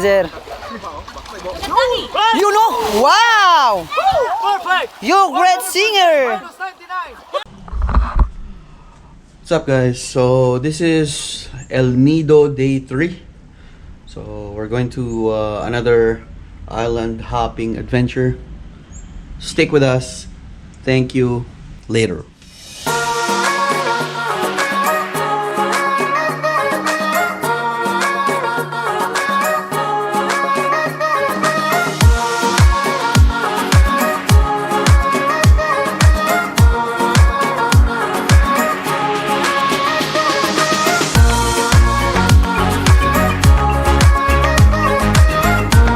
Sir. You know? Wow! You great singer! What's up, guys? So this is El Nido day 3. So we're going to another island hopping adventure. Stick with us. Thank you. Later.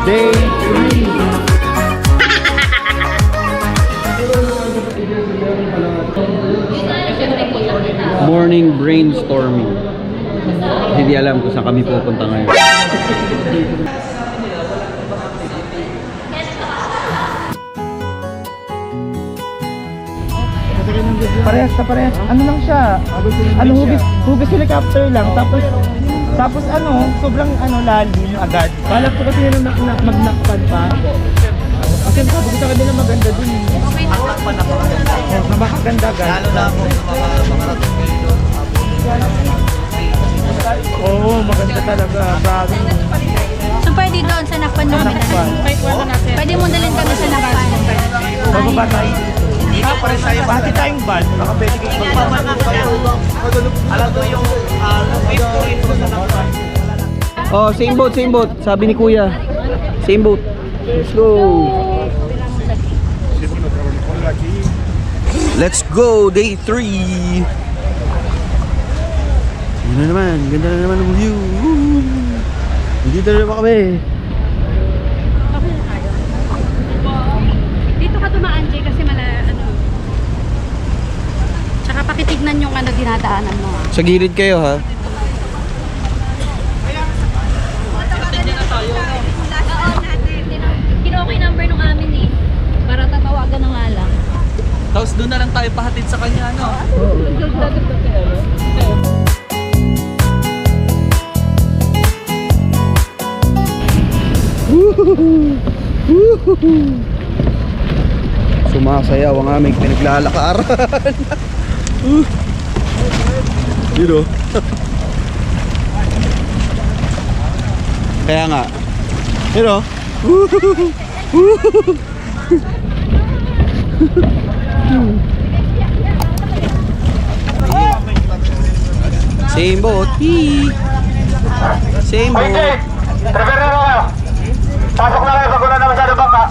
Day 3. Morning brainstorming. Hindi alam kung saan kami pupunta ngayon. Parehas na parehas. Ano lang siya? Ano, hugis helicopter lang. Tapos ano, sobrang lalim agad. Balak ko kasi yun magnakpan pa. Kasi sabi ko sa kanila maganda dun eh. Napakaganda agad. Lalo na ako mga oo, maganda talaga. Grabe. So pwede doon sa Nakpan namin. Pwede mo dalhin kami sa Nakpan. Bababa tayo. Dito pa rin tayo. Pati tayong van. Baka pwede kayo magpapalap kayo. Alam ko yung ito sa Nakpan. Oh, same boat, same boat. Sabi ni Kuya. Same boat. Let's go. Let's go, day 3. Yun na naman, ganda na naman ng view. Dito na naman kami. Dito ka tumaan, Jay, kasi tsaka pakitignan yung dinadaanan mo. Sa gilid kayo, ha? Okay number nung amin eh. Para tatawagan na nga lang. Tapos doon na lang tayo pahatid sa kanya, no? Sumasayaw ang aming pinaglalakaran. Dito. Kaya nga. Dito. Same boat. Same boat. Prepare na kayo. Pasok na kayo pag wala na masyado bangka.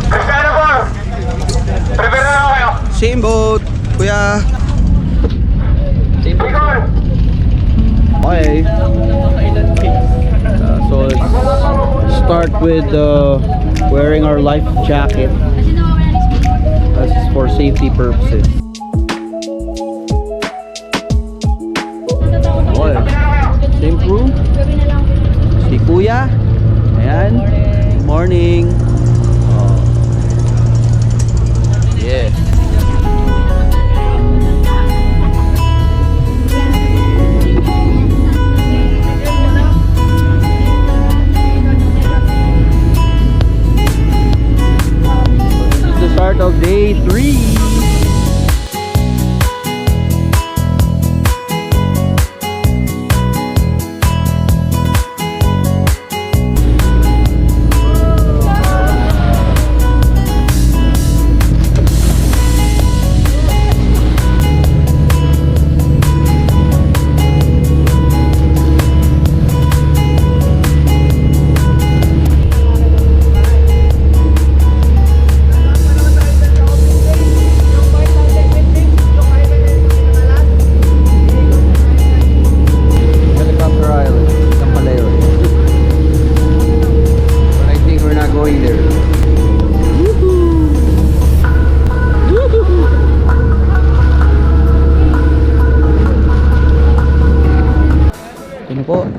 Cristiano Paul. Prepare na kayo. Same boat. Kuya. Same boat. Nicole. Okay. So let's start with wearing our life jacket. Kasi nawawala ni speaker. That's for safety purposes. Okay. Same crew. Si Kuya. Ayan. Good morning. Oh. Yeah. Start of day 3.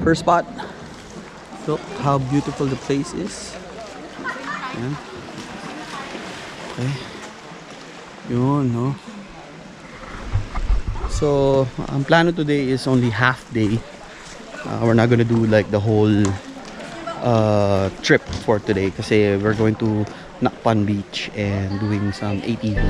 First spot. Look how beautiful the place is. Ayan. Okay. Yun, no? So, ang plano today is only half day. We're not gonna do like the whole trip for today kasi we're going to Nakpan Beach and doing some ATV.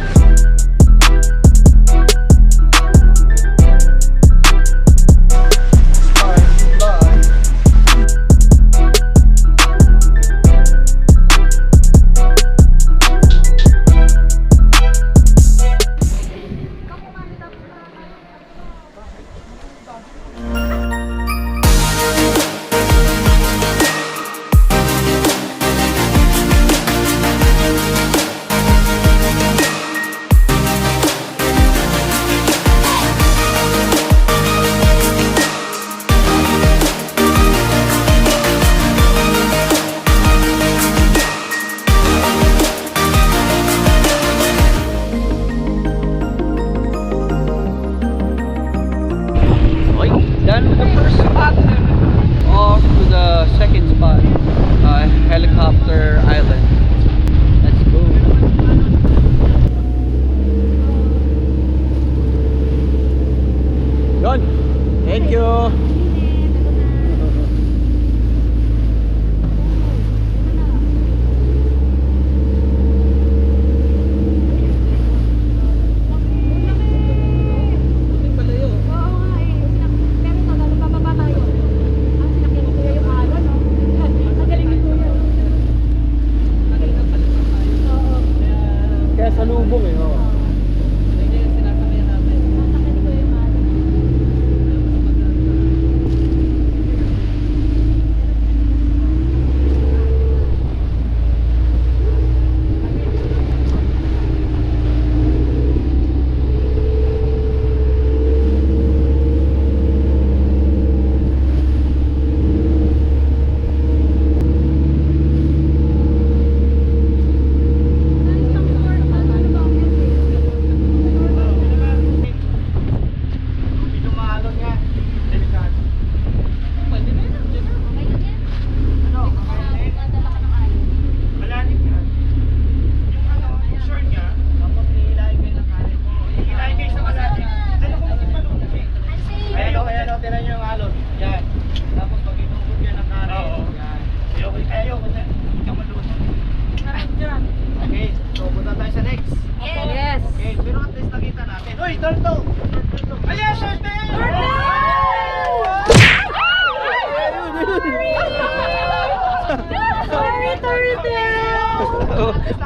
Done with the first spot. Off to the second spot. Helicopter Island. Let's go. Done. Thank you. Salubong eh, oh.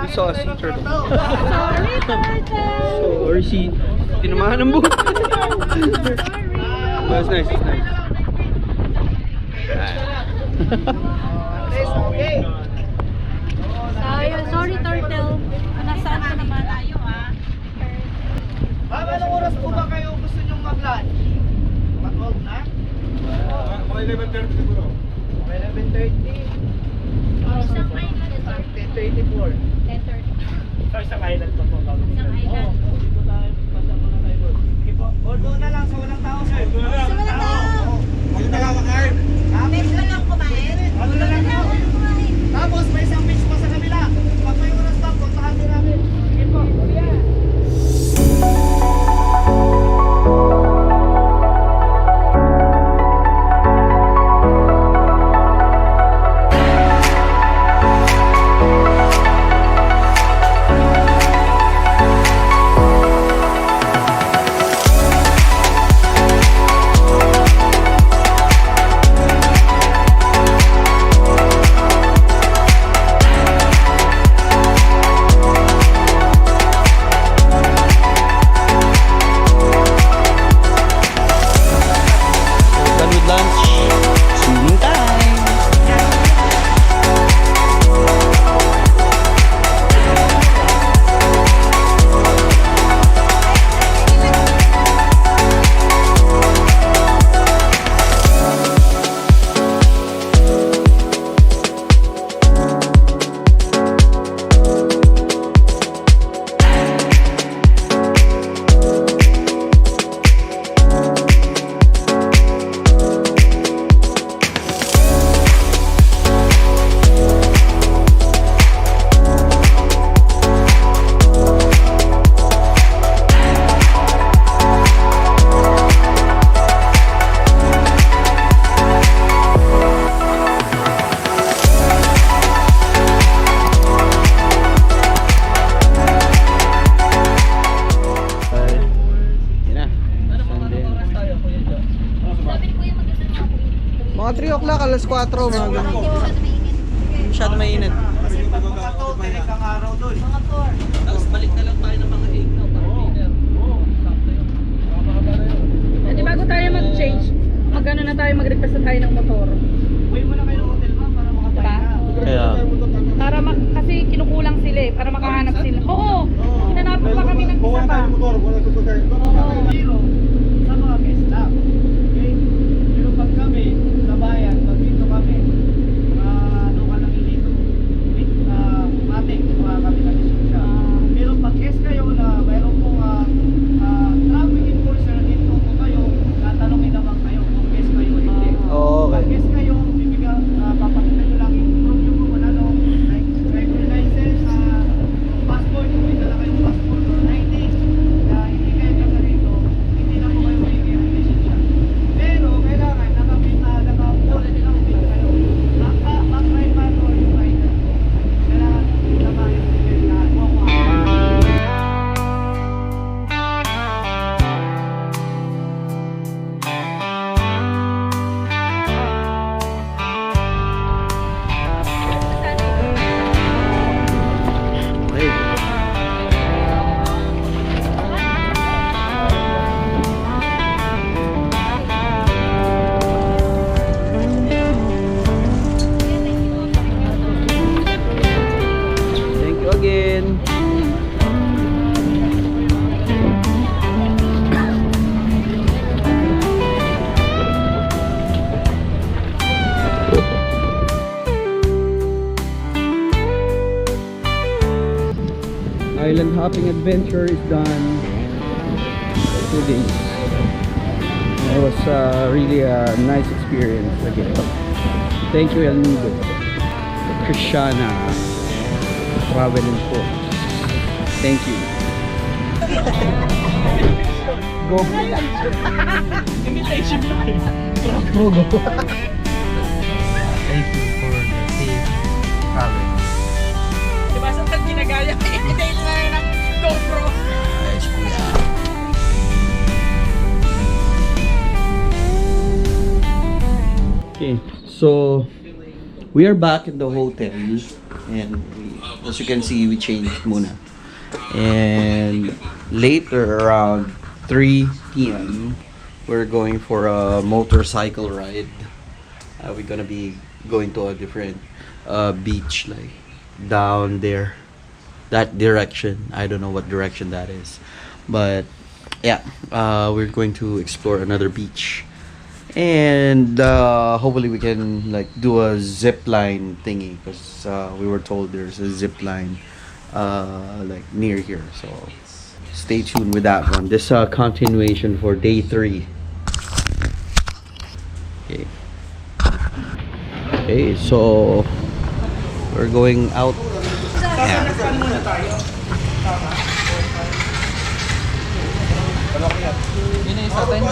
We saw a sea turtle. Sorry, turtle. Sorry, sea. Tinamahan ng buhok. But it's nice, it's nice. Sorry, turtle. Nasaan ka naman? Tayo, ha? Ma'am, anong oras po ba kayo gusto nyong mag-lunch? Mag-hold na? Mga 11:30 siguro. 11:30. Isang island, sir. 10:24. 10:30. So, isang island pa po. Isang island. Dito tayo, basta muna tayo doon. Sige po. Hold doon na lang sa walang tao, sir. Sa walang tao. Huwag na kakakain. Beach na lang kumain. Ano na lang po. Tapos, may isang beach pa sa kabila. Pag may oras pa, puntahan din namin. Sige po. Mga 3 o'clock, alas 4, mga ganun. Hindi masyado mainit. Tapos balik na lang tayo ng mga 8 na para dinner. Sakto yun. Di bago tayo mag-change, mag-ano na tayo, mag-request na tayo ng motor. Uwi mo na kayo ng hotel ma'am para makapahinga. Kaya, Para kasi kinukulang sila eh, para makahanap sila. Oo, hinanapan pa kami ng isa pa. Zero sa mga guest staff. Okay? Pero pag kami sa bayan, pag dito kami, ano ka lang dito, matik, mga kami na siya. Pero pag guest kayo na mayroon pong traffic enforcer dito po kayo, tatanungin naman kayo kung guest kayo o hindi. Pag guest kayo, papakita nyo lang yung proof yung kung ano, like driver license, passport, kung may dala kayong passport or ID, na hindi kayo taga rito, hindi na po kayo magiging relationship. Pero kailangan naka-full outfit kayo. Back-driver or yung rider po. Kailangan samahin po kayo lahat. thank you again. Island hopping adventure is done for 2 days. It was really a nice experience again. Thank you, El Nido, Christiana Travel and Tours. Thank you. Go. Invitation lang. Go. Thank you for the safe travel. Diba sa tag ginagaya, i-date na yun ng GoPro. Nice, kuya. Okay, so we are back in the hotel, and as you can see, we changed muna. And later, around 3 p.m., we're going for a motorcycle ride. We're gonna be going to a different beach, like down there, that direction. I don't know what direction that is, but yeah, we're going to explore another beach, and hopefully we can like do a zip line thingy, because we were told there's a zip line like near here. So stay tuned with that one. This continuation for day 3. Okay, so we're going out. Yeah. Yun yung sa atin.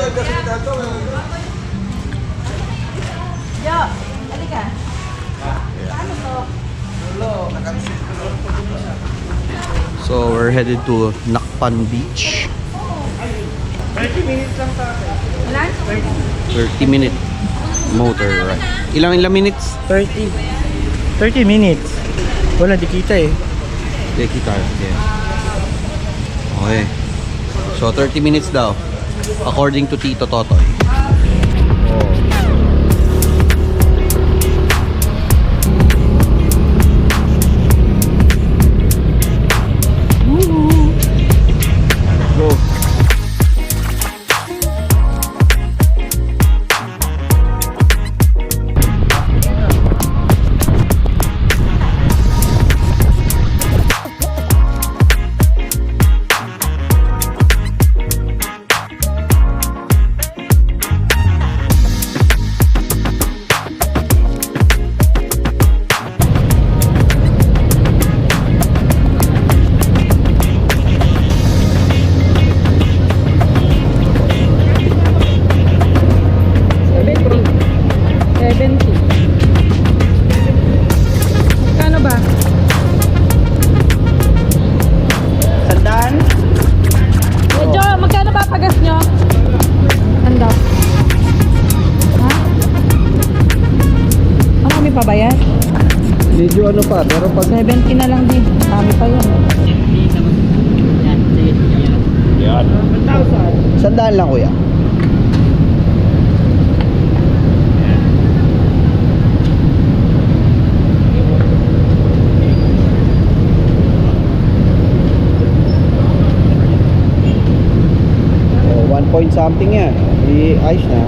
So we're headed to Nakpan Beach. 30 minutes lang sa akin. 30-minute motor ride. Ilang minutes? 30 minutes. Wala, di kita eh. Hindi kita. Yeah. Okay. So 30 minutes daw. According to Tito Totoy. Go. pa ba yan? Medyo ano pa, pero pag 70 na lang din. Kami pa yun. yan. 1,000 lang kuya. Oh, 1 point something yan. Di ayos na.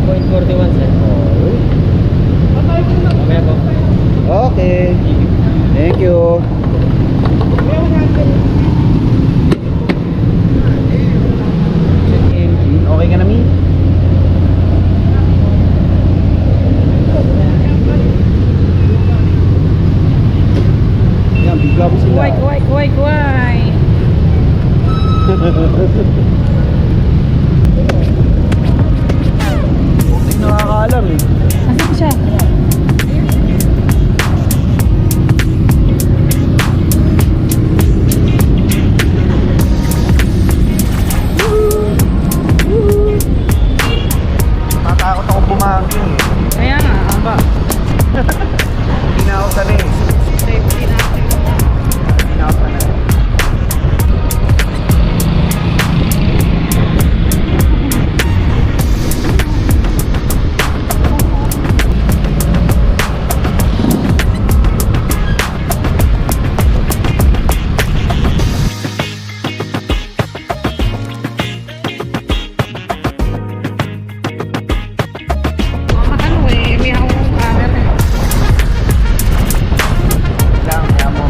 2.41 sir. Mamaya po. Okay. Thank you. Okay ka na, Mi? Yan, bigla mo sila. Kuway. Hindi nakakaalam eh. Asan siya? Natakot akong bumangking eh. Kaya nga, aba. Hindi na ako sanay. Safety natin. Hindi na ako sanay. Ano eh, may akong camera eh. Lang, kaya mo.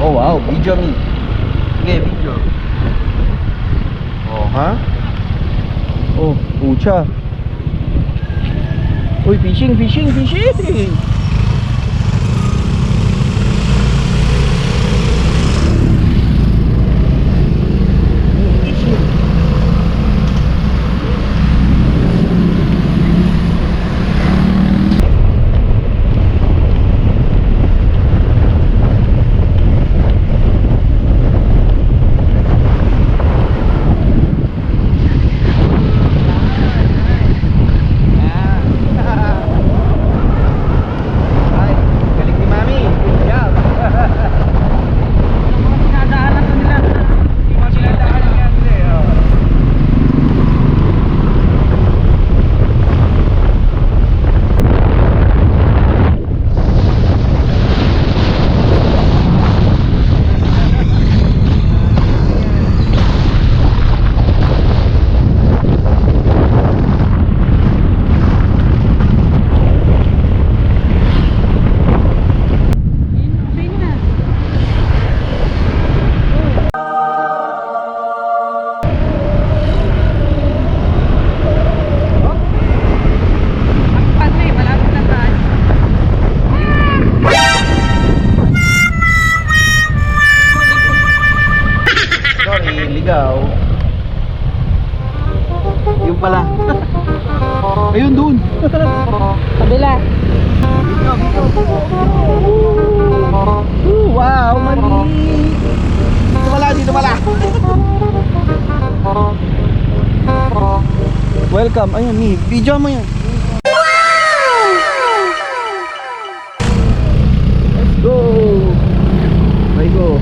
Oh wow, video me. Sige, video. Oh, ha? Oh, pucha. Uy, fishing. Ay, galing ni Mami. Good job. Nadaanan ko nila. Hindi mo sila daan yan, oh. Okay na. Ang pan na eh, malapit na tayo. Sorry, ligaw. Yung pala. Ayun dun. Kabila. Wow, mali. Dito pala. Welcome. Ayun, Mi. Video mo yan. Let's go. Let's go.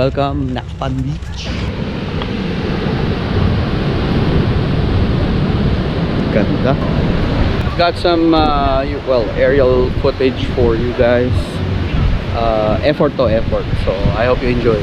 Welcome, Nakpan Beach. Ganda. Got some aerial footage for you guys. Effort to effort. So I hope you enjoy.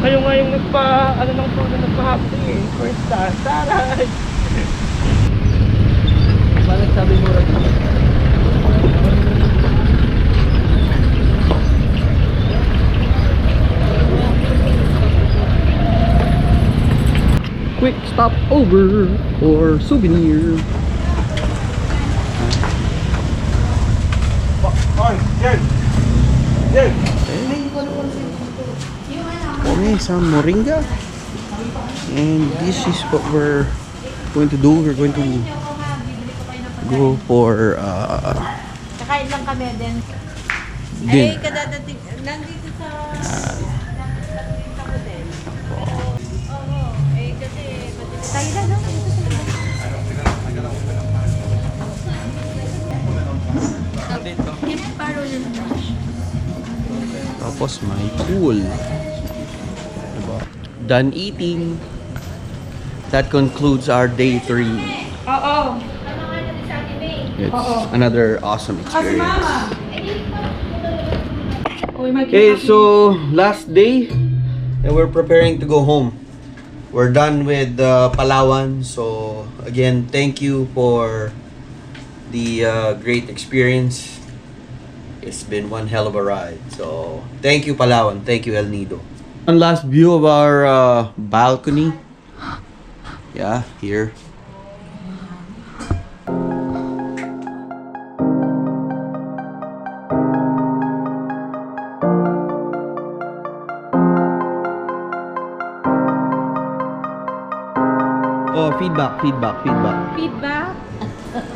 Kayo nga yung nagpa-happy eh. First time. Taray! Bakit sabi mo rin? Quick stop over for souvenir. Okay, some moringa. And this is what we're going to do. We're going to go for Kakain lang kami din. dinner. Kadadating, nandito sa hotel. Oo, kasi tayo lang, no? Dito sa Tapos may pool. Diba? Done eating. That concludes our day 3. Oo. It's another awesome experience. Uy, Okay, so last day, and we're preparing to go home. We're done with Palawan. So again, thank you for the great experience. It's been one hell of a ride. So thank you, Palawan. Thank you, El Nido. One last view of our balcony. Yeah, here. Oh, feedback. Feedback?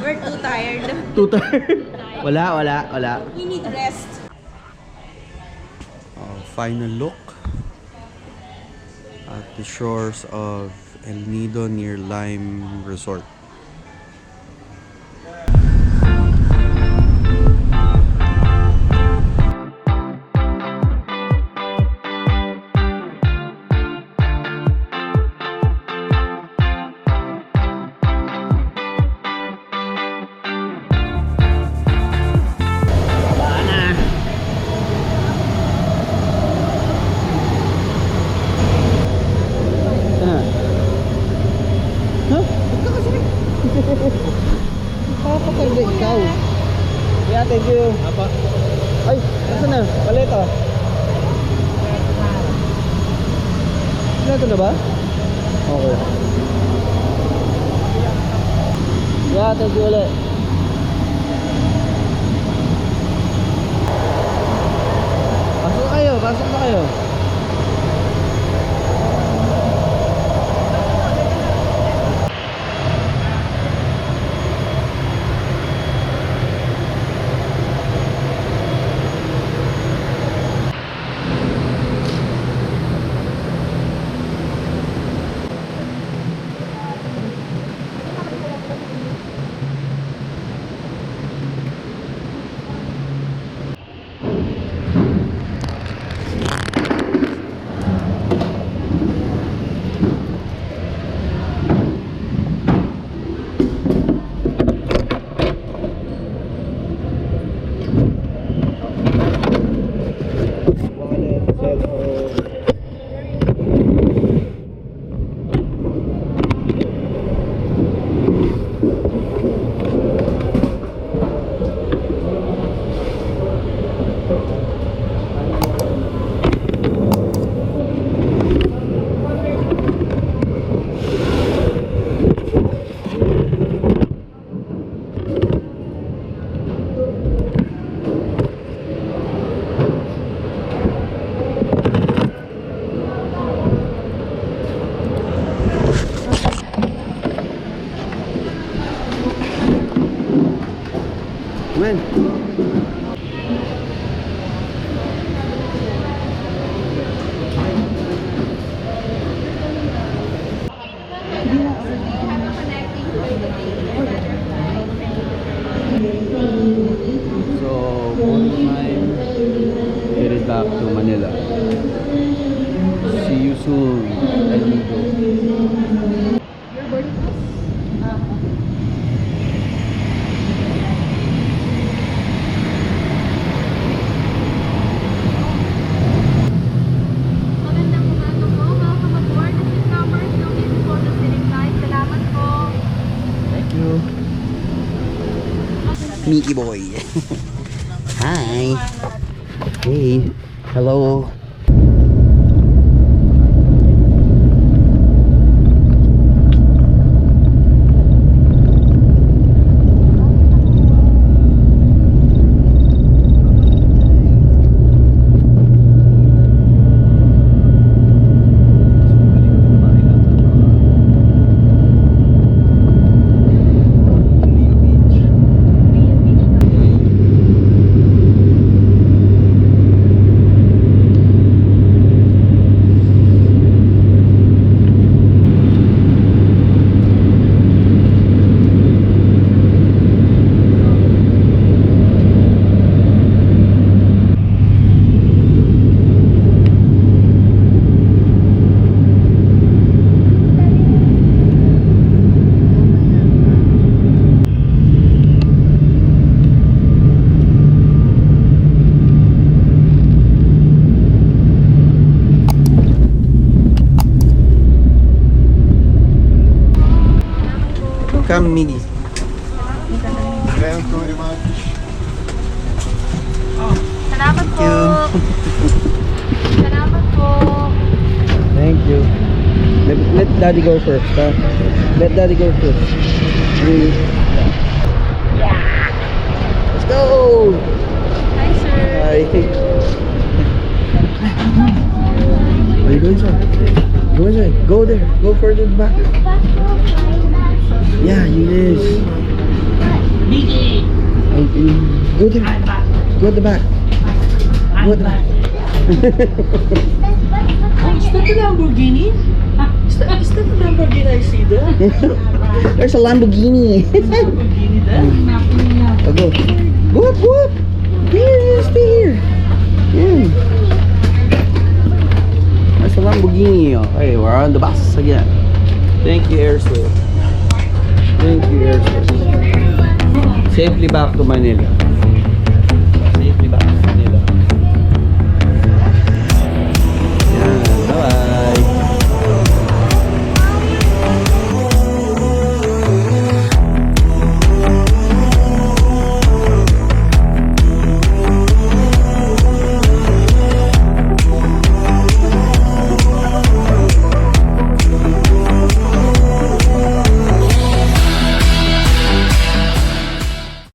We're too tired. Too tired? Wala. We need rest. Final look at the shores of El Nido near Lime Resort. Papakagda ikaw. Yeah, thank you. Ay, nasa na? Paleta. Paleta na ba? Okay. Yeah, thank you ulit. Pasok na kayo. When? So, morning time, headed back to Manila. See you soon, El Nido. Magandang umaga po. Welcome aboard. This is numbers. No need to photo sitting flight. Salamat po. Thank you. Mickey boy. Hi. Hey. Hello. Come, Miggy. Salamat po. Salamat po. Thank you. Let daddy go first, huh? Let daddy go first. Really? Yeah. Let's go! Hi, sir. Hi. Where are you going, sir? Go inside. Go there. Go further back. Yeah, you is. Go there. Go at the back. Go at the back. Is that the Lamborghini? Is that the Lamborghini I see there? There's a Lamborghini. Lamborghini there? Oh, go. Go up, go up. Here, stay here. Yeah. There's a Lamborghini. Okay, we're on the bus again. Thank you, Airsail. Thank you, Airsail. Safely back to Manila.